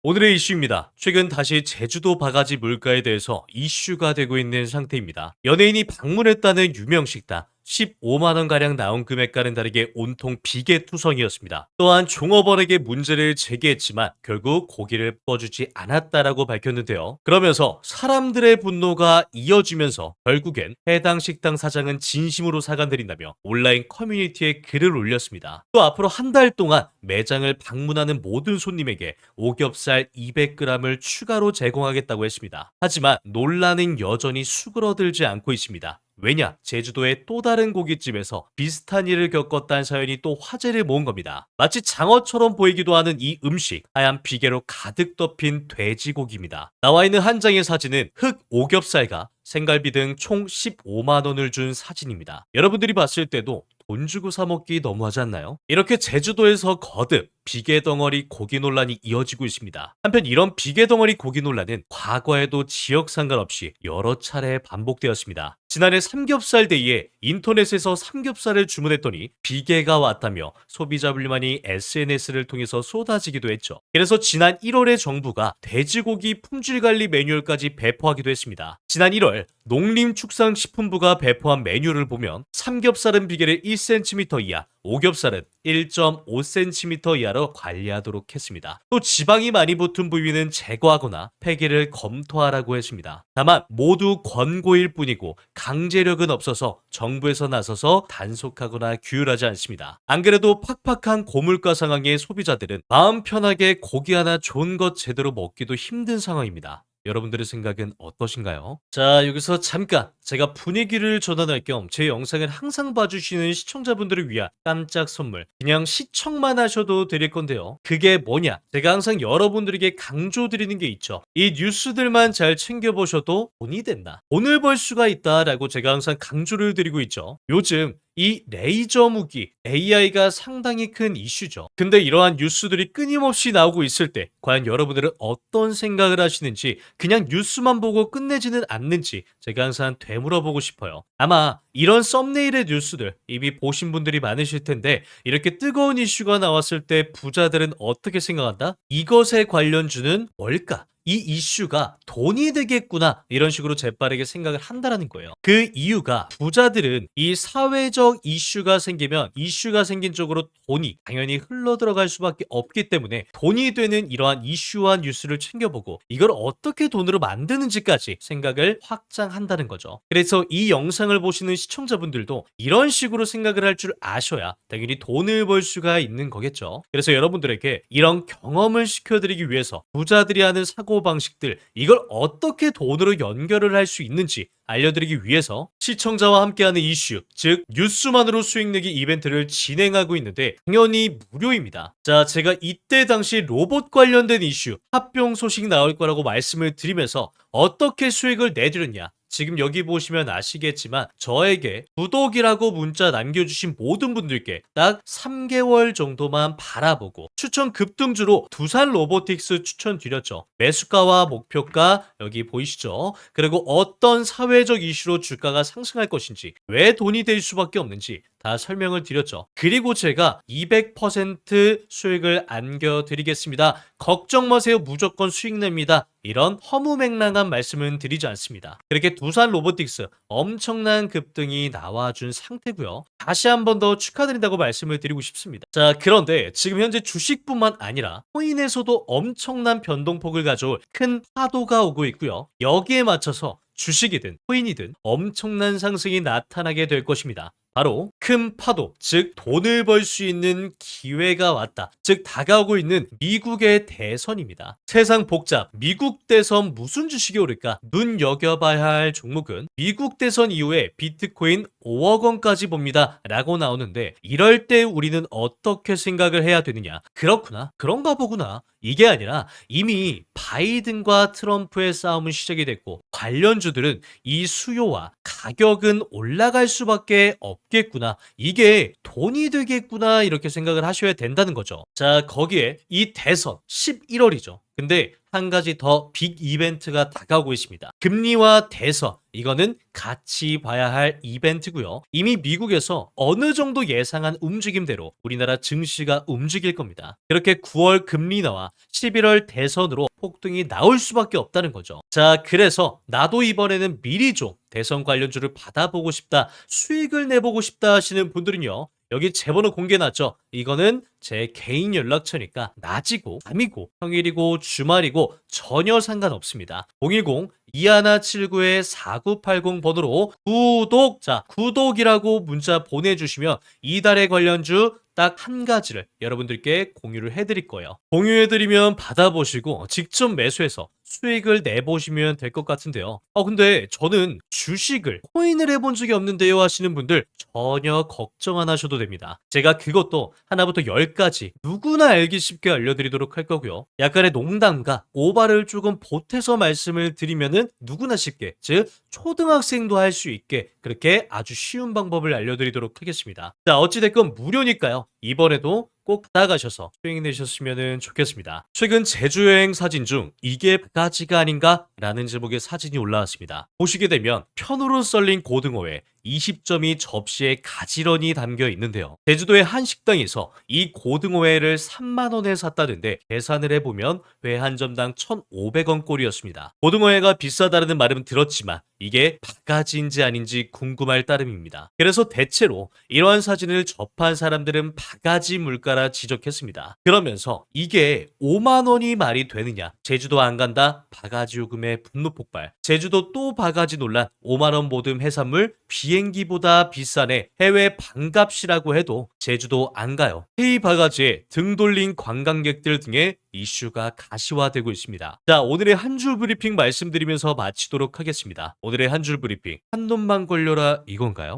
오늘의 이슈입니다. 최근 다시 제주도 바가지 물가에 대해서 이슈가 되고 있는 상태입니다. 연예인이 방문했다는 유명 식당 15만 원가량 나온 금액과는 다르게 온통 비계투성이었습니다. 또한 종업원에게 문제를 제기했지만 결국 고기를 뻗주지 않았다라고 밝혔는데요. 그러면서 사람들의 분노가 이어지면서 결국엔 해당 식당 사장은 진심으로 사과드린다며 온라인 커뮤니티에 글을 올렸습니다. 또 앞으로 한 달 동안 매장을 방문하는 모든 손님에게 오겹살 200g을 추가로 제공하겠다고 했습니다. 하지만 논란은 여전히 수그러들지 않고 있습니다. 왜냐? 제주도의 또 다른 고깃집에서 비슷한 일을 겪었다는 사연이 또 화제를 모은 겁니다. 마치 장어처럼 보이기도 하는 이 음식, 하얀 비계로 가득 덮인 돼지고기입니다. 나와 있는 한 장의 사진은 흑 오겹살과 생갈비 등 총 15만 원을 준 사진입니다. 여러분들이 봤을 때도 돈 주고 사 먹기 너무하지 않나요? 이렇게 제주도에서 거듭 비계 덩어리 고기 논란이 이어지고 있습니다. 한편 이런 비계 덩어리 고기 논란은 과거에도 지역 상관없이 여러 차례 반복되었습니다. 지난해 삼겹살 데이에 인터넷에서 삼겹살을 주문했더니 비계가 왔다며 소비자 불만이 SNS를 통해서 쏟아지기도 했죠. 그래서 지난 1월에 정부가 돼지고기 품질관리 매뉴얼까지 배포하기도 했습니다. 지난 1월 농림축산식품부가 배포한 매뉴얼을 보면 삼겹살은 비계를 1cm 이하, 오겹살은 1.5cm 이하로 관리하도록 했습니다. 또 지방이 많이 붙은 부위는 제거하거나 폐기를 검토하라고 했습니다. 다만 모두 권고일 뿐이고 강제력은 없어서 정부에서 나서서 단속하거나 규율하지 않습니다. 안 그래도 팍팍한 고물가 상황에 소비자들은 마음 편하게 고기 하나 좋은 것 제대로 먹기도 힘든 상황입니다. 여러분들의 생각은 어떠신가요? 자, 여기서 잠깐 제가 분위기를 전환할 겸 제 영상을 항상 봐주시는 시청자분들을 위한 깜짝 선물, 그냥 시청만 하셔도 드릴 건데요. 그게 뭐냐? 제가 항상 여러분들에게 강조드리는 게 있죠. 이 뉴스들만 잘 챙겨보셔도 돈이 된다, 돈을 벌 수가 있다라고 제가 항상 강조를 드리고 있죠. 요즘 이 레이저 무기 AI가 상당히 큰 이슈죠. 근데 이러한 뉴스들이 끊임없이 나오고 있을 때 과연 여러분들은 어떤 생각을 하시는지, 그냥 뉴스만 보고 끝내지는 않는지 제가 항상 되물어보고 싶어요. 아마 이런 썸네일의 뉴스들 이미 보신 분들이 많으실 텐데, 이렇게 뜨거운 이슈가 나왔을 때 부자들은 어떻게 생각한다? 이것에 관련주는 뭘까? 이 이슈가 돈이 되겠구나, 이런 식으로 재빠르게 생각을 한다라는 거예요. 그 이유가 부자들은 이 사회적 이슈가 생기면 이슈가 생긴 쪽으로 돈이 당연히 흘러들어갈 수밖에 없기 때문에 돈이 되는 이러한 이슈와 뉴스를 챙겨보고 이걸 어떻게 돈으로 만드는지까지 생각을 확장한다는 거죠. 그래서 이 영상을 보시는 시청자분들도 이런 식으로 생각을 할 줄 아셔야 당연히 돈을 벌 수가 있는 거겠죠. 그래서 여러분들에게 이런 경험을 시켜드리기 위해서 부자들이 하는 사고방식들, 이걸 어떻게 돈으로 연결을 할 수 있는지 알려드리기 위해서 시청자와 함께하는 이슈, 즉 뉴스만으로 수익 내기 이벤트를 진행하고 있는데 당연히 무료입니다. 자, 제가 이때 당시 로봇 관련된 이슈 합병 소식 나올 거라고 말씀을 드리면서 어떻게 수익을 내드렸냐, 지금 여기 보시면 아시겠지만 저에게 구독이라고 문자 남겨주신 모든 분들께 딱 3개월 정도만 바라보고 추천 급등주로 두산 로보틱스 추천드렸죠. 매수가와 목표가 여기 보이시죠? 그리고 어떤 사회적 이슈로 주가가 상승할 것인지, 왜 돈이 될 수밖에 없는지 다 설명을 드렸죠. 그리고 제가 200% 수익을 안겨드리겠습니다, 걱정 마세요, 무조건 수익 냅니다, 이런 허무맹랑한 말씀은 드리지 않습니다. 그렇게 두산 로보틱스 엄청난 급등이 나와준 상태고요. 다시 한 번 더 축하드린다고 말씀을 드리고 싶습니다. 자, 그런데 지금 현재 주식뿐만 아니라 코인에서도 엄청난 변동폭을 가져올 큰 파도가 오고 있고요. 여기에 맞춰서 주식이든 코인이든 엄청난 상승이 나타나게 될 것입니다. 바로 큰 파도, 즉 돈을 벌 수 있는 기회가 왔다, 즉 다가오고 있는 미국의 대선입니다. 세상 복잡, 미국 대선 무슨 주식이 오를까? 눈여겨봐야 할 종목은 미국 대선 이후에 비트코인 5억 원까지 봅니다 라고 나오는데, 이럴 때 우리는 어떻게 생각을 해야 되느냐? 그렇구나, 그런가 보구나, 이게 아니라 이미 바이든과 트럼프의 싸움은 시작이 됐고 관련주들은 이 수요와 가격은 올라갈 수밖에 없겠구나, 이게 돈이 되겠구나, 이렇게 생각을 하셔야 된다는 거죠. 자, 거기에 이 대선 11월이죠. 근데 한 가지 더 빅 이벤트가 다가오고 있습니다. 금리와 대선, 이거는 같이 봐야 할 이벤트고요. 이미 미국에서 어느 정도 예상한 움직임대로 우리나라 증시가 움직일 겁니다. 그렇게 9월 금리 인하와 11월 대선으로 폭등이 나올 수밖에 없다는 거죠. 자, 그래서 나도 이번에는 미리 좀 대선 관련주를 받아보고 싶다, 수익을 내보고 싶다 하시는 분들은요. 여기 제 번호 공개해놨죠. 이거는 제 개인 연락처니까 낮이고 밤이고 평일이고 주말이고 전혀 상관없습니다. 010-2179-4980 번호로 구독, 자, 구독이라고 문자 보내주시면 이달의 관련주 딱 한 가지를 여러분들께 공유를 해드릴 거예요. 공유해드리면 받아보시고 직접 매수해서 수익을 내보시면 될 것 같은데요. 근데 저는 주식을 코인을 해본 적이 없는데요 하시는 분들 전혀 걱정 안 하셔도 됩니다. 제가 그것도 하나부터 열까지 누구나 알기 쉽게 알려드리도록 할 거고요. 약간의 농담과 오바를 조금 보태서 말씀을 드리면은 누구나 쉽게, 즉 초등학생도 할 수 있게 그렇게 아주 쉬운 방법을 알려드리도록 하겠습니다. 자, 어찌됐건 무료니까요. 이번에도 꼭 받아가셔서 수익 내셨으면 좋겠습니다. 최근 제주 여행 사진 중 이게 바가지가 아닌가? 라는 제목의 사진이 올라왔습니다. 보시게 되면 편으로 썰린 고등어회 20점이 접시에 가지런히 담겨 있는데요. 제주도의 한 식당에서 이 고등어회를 3만 원에 샀다는데 계산을 해보면 회 한 점당 1,500원 꼴이었습니다. 고등어회가 비싸다는 말은 들었지만 이게 바가지인지 아닌지 궁금할 따름입니다. 그래서 대체로 이러한 사진을 접한 사람들은 바가지 물가라 지적했습니다. 그러면서 이게 5만 원이 말이 되느냐? 제주도 안 간다? 바가지 요금의 분노 폭발. 제주도 또 바가지 논란. 5만 원 모듬 해산물 비행기보다 비싸네. 해외 반값이라고 해도 제주도 안 가요. 헤이 바가지에 등 돌린 관광객들 등의 이슈가 가시화되고 있습니다. 자, 오늘의 한 줄 브리핑 말씀드리면서 마치도록 하겠습니다. 오늘의 한 줄 브리핑, 한 놈만 걸려라 이건가요?